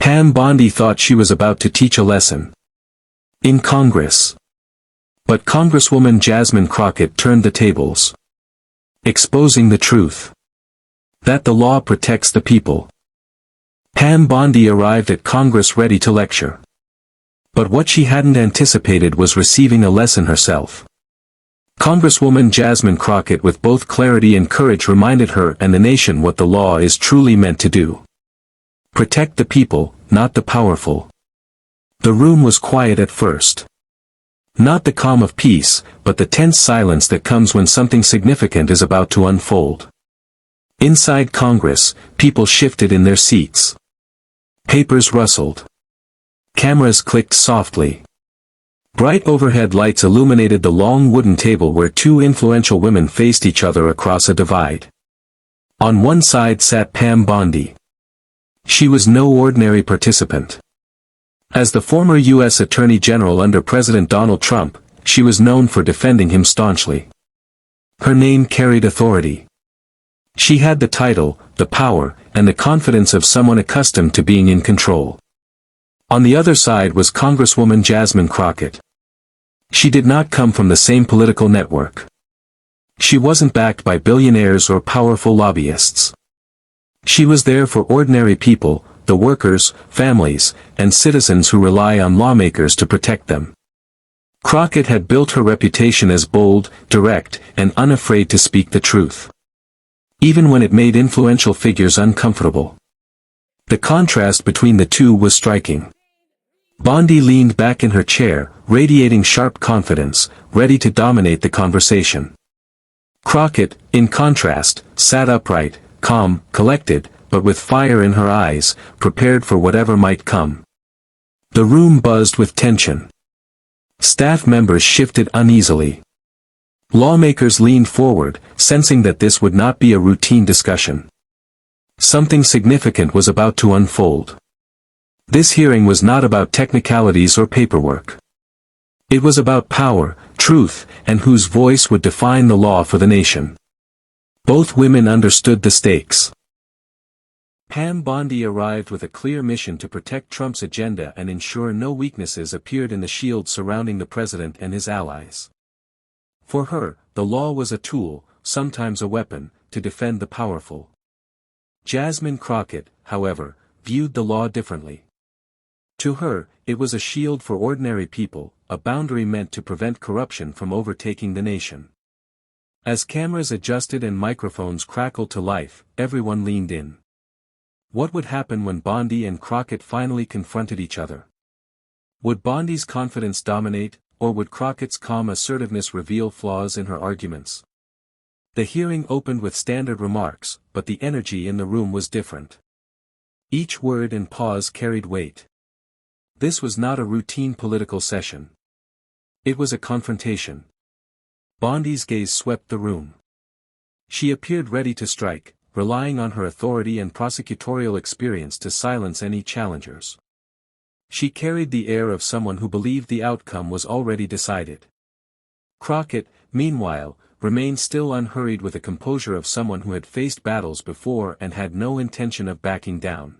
Pam Bondi thought she was about to teach a lesson in Congress. But Congresswoman Jasmine Crockett turned the tables, exposing the truth that the law protects the people. Pam Bondi arrived at Congress ready to lecture. But what she hadn't anticipated was receiving a lesson herself. Congresswoman Jasmine Crockett with both clarity and courage reminded her and the nation what the law is truly meant to do. Protect the people, not the powerful. The room was quiet at first. Not the calm of peace, but the tense silence that comes when something significant is about to unfold. Inside Congress, people shifted in their seats. Papers rustled. Cameras clicked softly. Bright overhead lights illuminated the long wooden table where two influential women faced each other across a divide. On one side sat Pam Bondi. She was no ordinary participant. As the former U.S. Attorney General under President Donald Trump, she was known for defending him staunchly. Her name carried authority. She had the title, the power, and the confidence of someone accustomed to being in control. On the other side was Congresswoman Jasmine Crockett. She did not come from the same political network. She wasn't backed by billionaires or powerful lobbyists. She was there for ordinary people, the workers, families, and citizens who rely on lawmakers to protect them. Crockett had built her reputation as bold, direct, and unafraid to speak the truth, even when it made influential figures uncomfortable. The contrast between the two was striking. Bondi leaned back in her chair, radiating sharp confidence, ready to dominate the conversation. Crockett, in contrast, sat upright, calm, collected, but with fire in her eyes, prepared for whatever might come. The room buzzed with tension. Staff members shifted uneasily. Lawmakers leaned forward, sensing that this would not be a routine discussion. Something significant was about to unfold. This hearing was not about technicalities or paperwork. It was about power, truth, and whose voice would define the law for the nation. Both women understood the stakes. Pam Bondi arrived with a clear mission to protect Trump's agenda and ensure no weaknesses appeared in the shield surrounding the president and his allies. For her, the law was a tool, sometimes a weapon, to defend the powerful. Jasmine Crockett, however, viewed the law differently. To her, it was a shield for ordinary people, a boundary meant to prevent corruption from overtaking the nation. As cameras adjusted and microphones crackled to life, everyone leaned in. What would happen when Bondi and Crockett finally confronted each other? Would Bondi's confidence dominate, or would Crockett's calm assertiveness reveal flaws in her arguments? The hearing opened with standard remarks, but the energy in the room was different. Each word and pause carried weight. This was not a routine political session. It was a confrontation. Bondi's gaze swept the room. She appeared ready to strike, relying on her authority and prosecutorial experience to silence any challengers. She carried the air of someone who believed the outcome was already decided. Crockett, meanwhile, remained still unhurried with the composure of someone who had faced battles before and had no intention of backing down.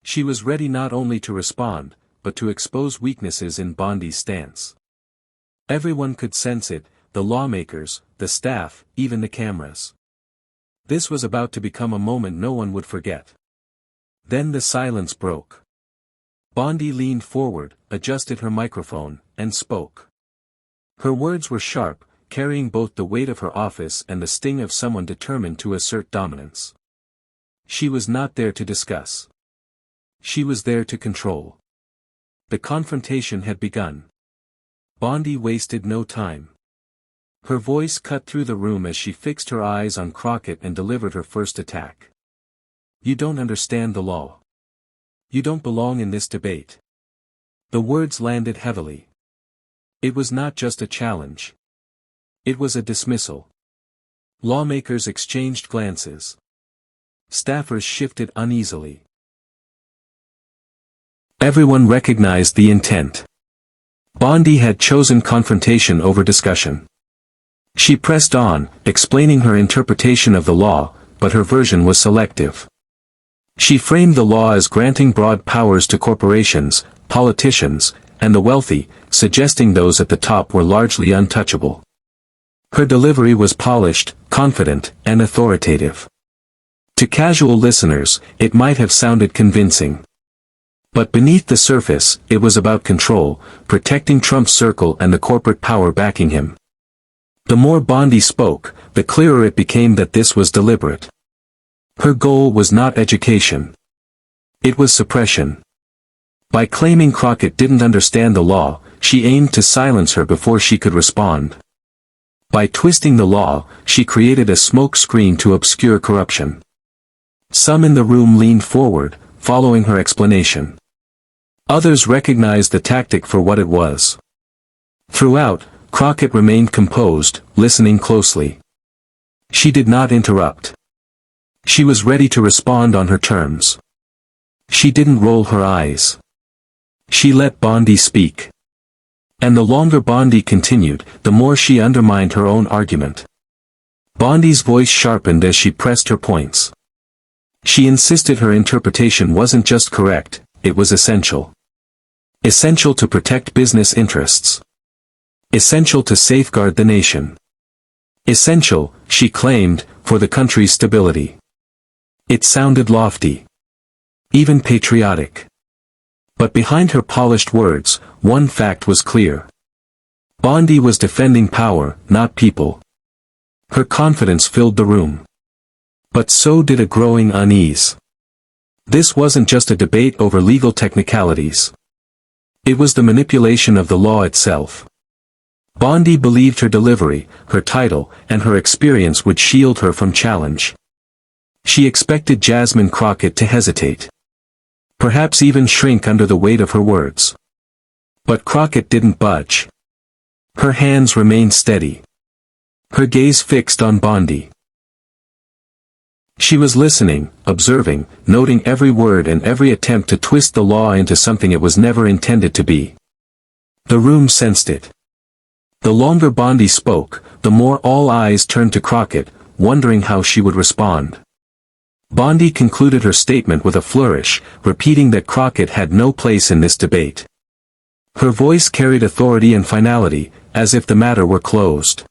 She was ready not only to respond, but to expose weaknesses in Bondi's stance. Everyone could sense it, the lawmakers, the staff, even the cameras. This was about to become a moment no one would forget. Then the silence broke. Bondi leaned forward, adjusted her microphone, and spoke. Her words were sharp, carrying both the weight of her office and the sting of someone determined to assert dominance. She was not there to discuss. She was there to control. The confrontation had begun. Bondi wasted no time. Her voice cut through the room as she fixed her eyes on Crockett and delivered her first attack. "You don't understand the law. You don't belong in this debate." The words landed heavily. It was not just a challenge. It was a dismissal. Lawmakers exchanged glances. Staffers shifted uneasily. Everyone recognized the intent. Bondi had chosen confrontation over discussion. She pressed on, explaining her interpretation of the law, but her version was selective. She framed the law as granting broad powers to corporations, politicians, and the wealthy, suggesting those at the top were largely untouchable. Her delivery was polished, confident, and authoritative. To casual listeners, it might have sounded convincing. But beneath the surface, it was about control, protecting Trump's circle and the corporate power backing him. The more Bondi spoke, the clearer it became that this was deliberate. Her goal was not education. It was suppression. By claiming Crockett didn't understand the law, she aimed to silence her before she could respond. By twisting the law, she created a smoke screen to obscure corruption. Some in the room leaned forward, following her explanation. Others recognized the tactic for what it was. Throughout, Crockett remained composed, listening closely. She did not interrupt. She was ready to respond on her terms. She didn't roll her eyes. She let Bondi speak. And the longer Bondi continued, the more she undermined her own argument. Bondi's voice sharpened as she pressed her points. She insisted her interpretation wasn't just correct, it was essential. Essential to protect business interests. Essential to safeguard the nation. Essential, she claimed, for the country's stability. It sounded lofty. Even patriotic. But behind her polished words, one fact was clear. Bondi was defending power, not people. Her confidence filled the room. But so did a growing unease. This wasn't just a debate over legal technicalities. It was the manipulation of the law itself. Bondi believed her delivery, her title, and her experience would shield her from challenge. She expected Jasmine Crockett to hesitate. Perhaps even shrink under the weight of her words. But Crockett didn't budge. Her hands remained steady. Her gaze fixed on Bondi. She was listening, observing, noting every word and every attempt to twist the law into something it was never intended to be. The room sensed it. The longer Bondi spoke, the more all eyes turned to Crockett, wondering how she would respond. Bondi concluded her statement with a flourish, repeating that Crockett had no place in this debate. Her voice carried authority and finality, as if the matter were closed.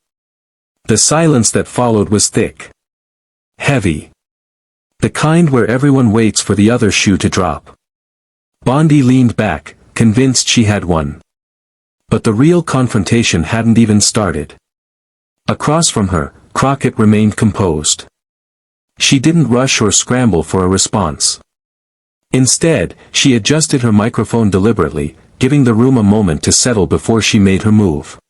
The silence that followed was thick. Heavy. The kind where everyone waits for the other shoe to drop. Bondi leaned back, convinced she had won. But the real confrontation hadn't even started. Across from her, Crockett remained composed. She didn't rush or scramble for a response. Instead, she adjusted her microphone deliberately, giving the room a moment to settle before she made her move.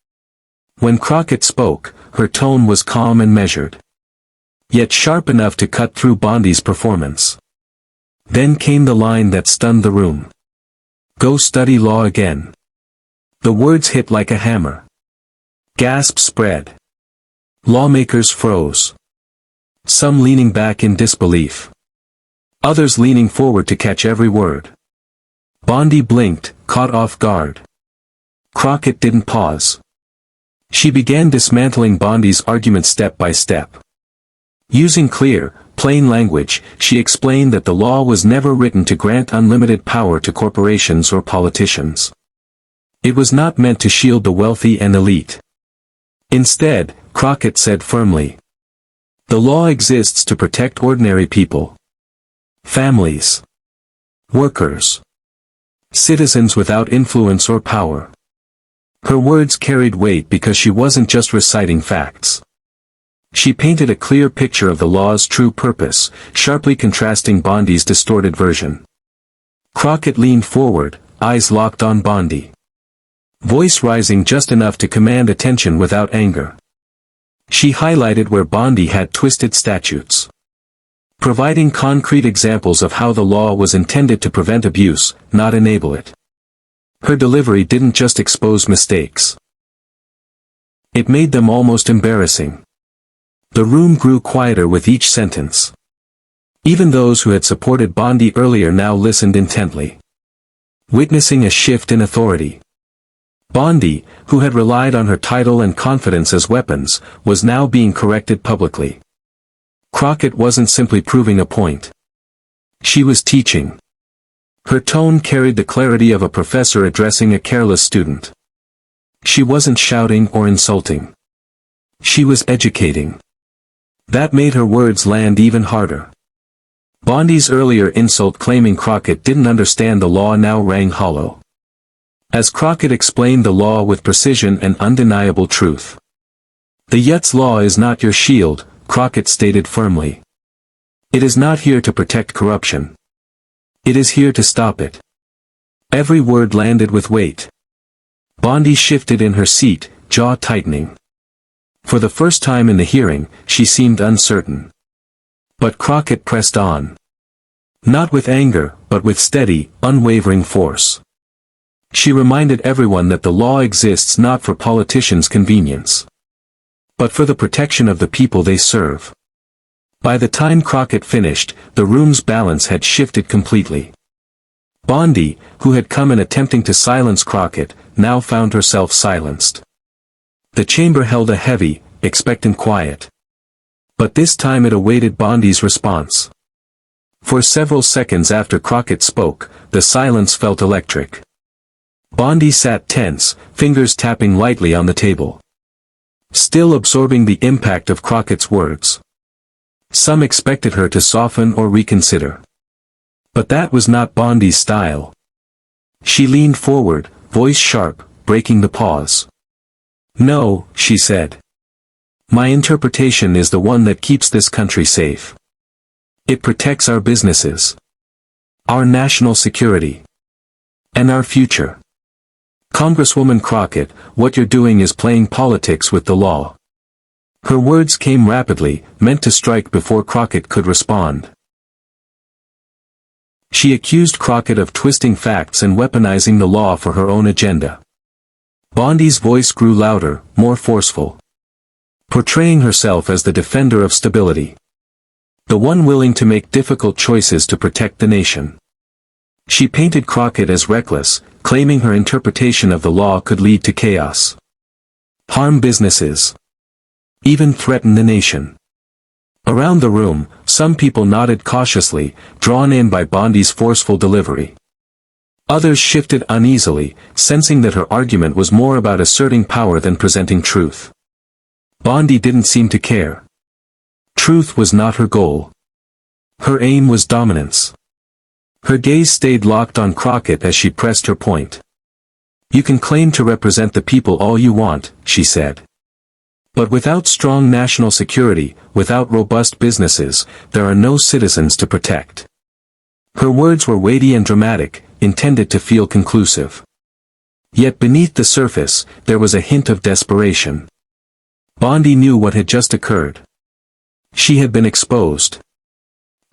When Crockett spoke, her tone was calm and measured. Yet sharp enough to cut through Bondi's performance. Then came the line that stunned the room. Go study law again. The words hit like a hammer. Gasps spread. Lawmakers froze. Some leaning back in disbelief. Others leaning forward to catch every word. Bondi blinked, caught off guard. Crockett didn't pause. She began dismantling Bondi's argument step by step. Using clear, plain language, she explained that the law was never written to grant unlimited power to corporations or politicians. It was not meant to shield the wealthy and elite. Instead, Crockett said firmly, the law exists to protect ordinary people. Families. Workers. Citizens without influence or power. Her words carried weight because she wasn't just reciting facts. She painted a clear picture of the law's true purpose, sharply contrasting Bondi's distorted version. Crockett leaned forward, eyes locked on Bondi. Voice rising just enough to command attention without anger. She highlighted where Bondi had twisted statutes. Providing concrete examples of how the law was intended to prevent abuse, not enable it. Her delivery didn't just expose mistakes. It made them almost embarrassing. The room grew quieter with each sentence. Even those who had supported Bondi earlier now listened intently. Witnessing a shift in authority. Bondi, who had relied on her title and confidence as weapons, was now being corrected publicly. Crockett wasn't simply proving a point. She was teaching. Her tone carried the clarity of a professor addressing a careless student. She wasn't shouting or insulting. She was educating. That made her words land even harder. Bondi's earlier insult claiming Crockett didn't understand the law now rang hollow. As Crockett explained the law with precision and undeniable truth. "The Yutz law is not your shield," Crockett stated firmly. "It is not here to protect corruption. It is here to stop it." Every word landed with weight. Bondi shifted in her seat, jaw tightening. For the first time in the hearing, she seemed uncertain. But Crockett pressed on. Not with anger, but with steady, unwavering force. She reminded everyone that the law exists not for politicians' convenience, but for the protection of the people they serve. By the time Crockett finished, the room's balance had shifted completely. Bondi, who had come in attempting to silence Crockett, now found herself silenced. The chamber held a heavy, expectant quiet. But this time it awaited Bondi's response. For several seconds after Crockett spoke, the silence felt electric. Bondi sat tense, fingers tapping lightly on the table. Still absorbing the impact of Crockett's words. Some expected her to soften or reconsider. But that was not Bondi's style. She leaned forward, voice sharp, breaking the pause. "No," she said. "My interpretation is the one that keeps this country safe. It protects our businesses, our national security, and our future. Congresswoman Crockett, what you're doing is playing politics with the law." Her words came rapidly, meant to strike before Crockett could respond. She accused Crockett of twisting facts and weaponizing the law for her own agenda. Bondi's voice grew louder, more forceful. Portraying herself as the defender of stability. The one willing to make difficult choices to protect the nation. She painted Crockett as reckless, claiming her interpretation of the law could lead to chaos, harm businesses, even threaten the nation. Around the room, some people nodded cautiously, drawn in by Bondi's forceful delivery. Others shifted uneasily, sensing that her argument was more about asserting power than presenting truth. Bondi didn't seem to care. Truth was not her goal. Her aim was dominance. Her gaze stayed locked on Crockett as she pressed her point. "You can claim to represent the people all you want," she said. "But without strong national security, without robust businesses, there are no citizens to protect." Her words were weighty and dramatic, intended to feel conclusive. Yet beneath the surface, there was a hint of desperation. Bondi knew what had just occurred. She had been exposed.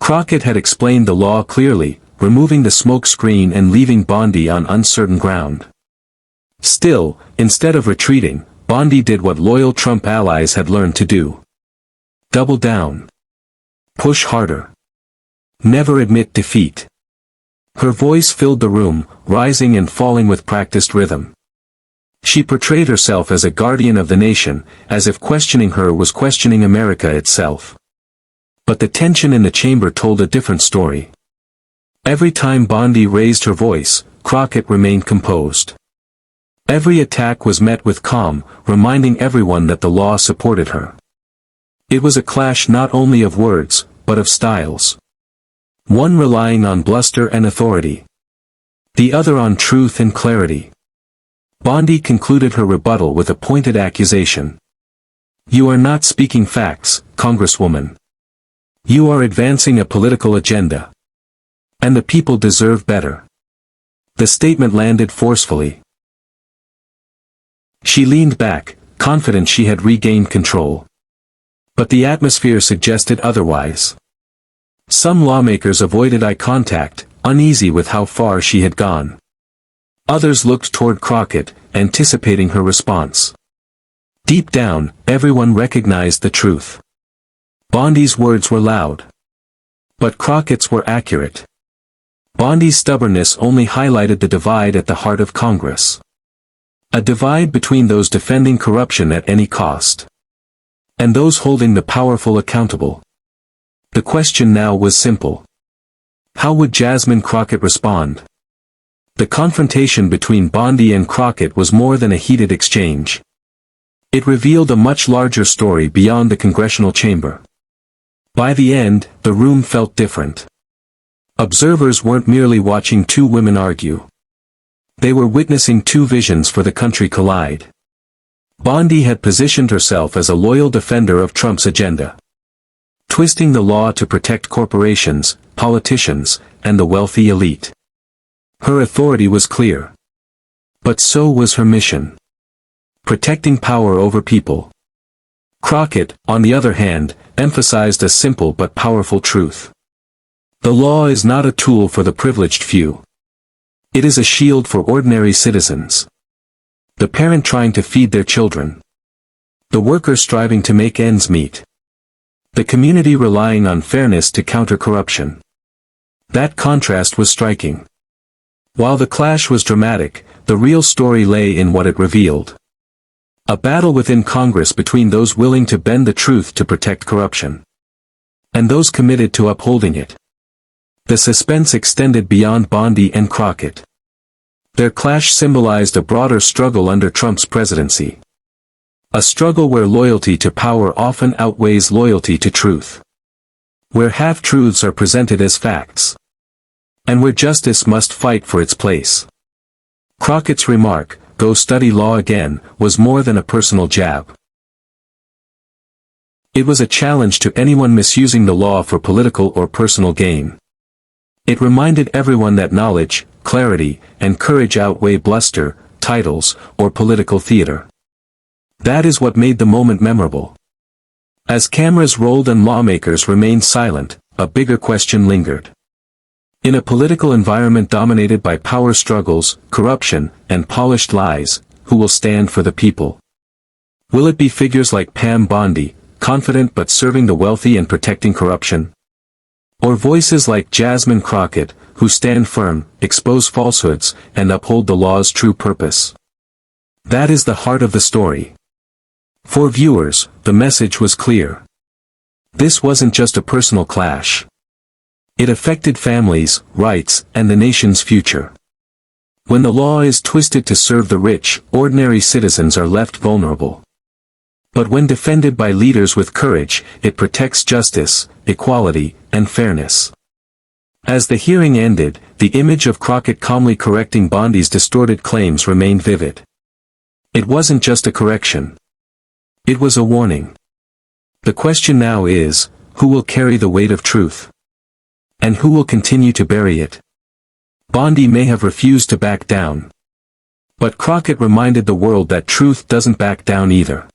Crockett had explained the law clearly, removing the smoke screen and leaving Bondi on uncertain ground. Still, instead of retreating, Bondi did what loyal Trump allies had learned to do. Double down. Push harder. Never admit defeat. Her voice filled the room, rising and falling with practiced rhythm. She portrayed herself as a guardian of the nation, as if questioning her was questioning America itself. But the tension in the chamber told a different story. Every time Bondi raised her voice, Crockett remained composed. Every attack was met with calm, reminding everyone that the law supported her. It was a clash not only of words, but of styles. One relying on bluster and authority. The other on truth and clarity. Bondi concluded her rebuttal with a pointed accusation. "You are not speaking facts, Congresswoman. You are advancing a political agenda. And the people deserve better." The statement landed forcefully. She leaned back, confident she had regained control. But the atmosphere suggested otherwise. Some lawmakers avoided eye contact, uneasy with how far she had gone. Others looked toward Crockett, anticipating her response. Deep down, everyone recognized the truth. Bondi's words were loud. But Crockett's were accurate. Bondi's stubbornness only highlighted the divide at the heart of Congress. A divide between those defending corruption at any cost, and those holding the powerful accountable. The question now was simple. How would Jasmine Crockett respond? The confrontation between Bondi and Crockett was more than a heated exchange. It revealed a much larger story beyond the congressional chamber. By the end, the room felt different. Observers weren't merely watching two women argue. They were witnessing two visions for the country collide. Bondi had positioned herself as a loyal defender of Trump's agenda, twisting the law to protect corporations, politicians, and the wealthy elite. Her authority was clear. But so was her mission. Protecting power over people. Crockett, on the other hand, emphasized a simple but powerful truth. The law is not a tool for the privileged few. It is a shield for ordinary citizens. The parent trying to feed their children. The worker striving to make ends meet. The community relying on fairness to counter corruption. That contrast was striking. While the clash was dramatic, the real story lay in what it revealed. A battle within Congress between those willing to bend the truth to protect corruption, and those committed to upholding it. The suspense extended beyond Bondi and Crockett. Their clash symbolized a broader struggle under Trump's presidency. A struggle where loyalty to power often outweighs loyalty to truth. Where half-truths are presented as facts. And where justice must fight for its place. Crockett's remark, "Go study law again," was more than a personal jab. It was a challenge to anyone misusing the law for political or personal gain. It reminded everyone that knowledge, clarity, and courage outweigh bluster, titles, or political theater. That is what made the moment memorable. As cameras rolled and lawmakers remained silent, a bigger question lingered. In a political environment dominated by power struggles, corruption, and polished lies, who will stand for the people? Will it be figures like Pam Bondi, confident but serving the wealthy and protecting corruption? Or voices like Jasmine Crockett, who stand firm, expose falsehoods, and uphold the law's true purpose? That is the heart of the story. For viewers, the message was clear. This wasn't just a personal clash. It affected families, rights, and the nation's future. When the law is twisted to serve the rich, ordinary citizens are left vulnerable. But when defended by leaders with courage, it protects justice, equality, and fairness. As the hearing ended, the image of Crockett calmly correcting Bondi's distorted claims remained vivid. It wasn't just a correction. It was a warning. The question now is, who will carry the weight of truth? And who will continue to bury it? Bondi may have refused to back down. But Crockett reminded the world that truth doesn't back down either.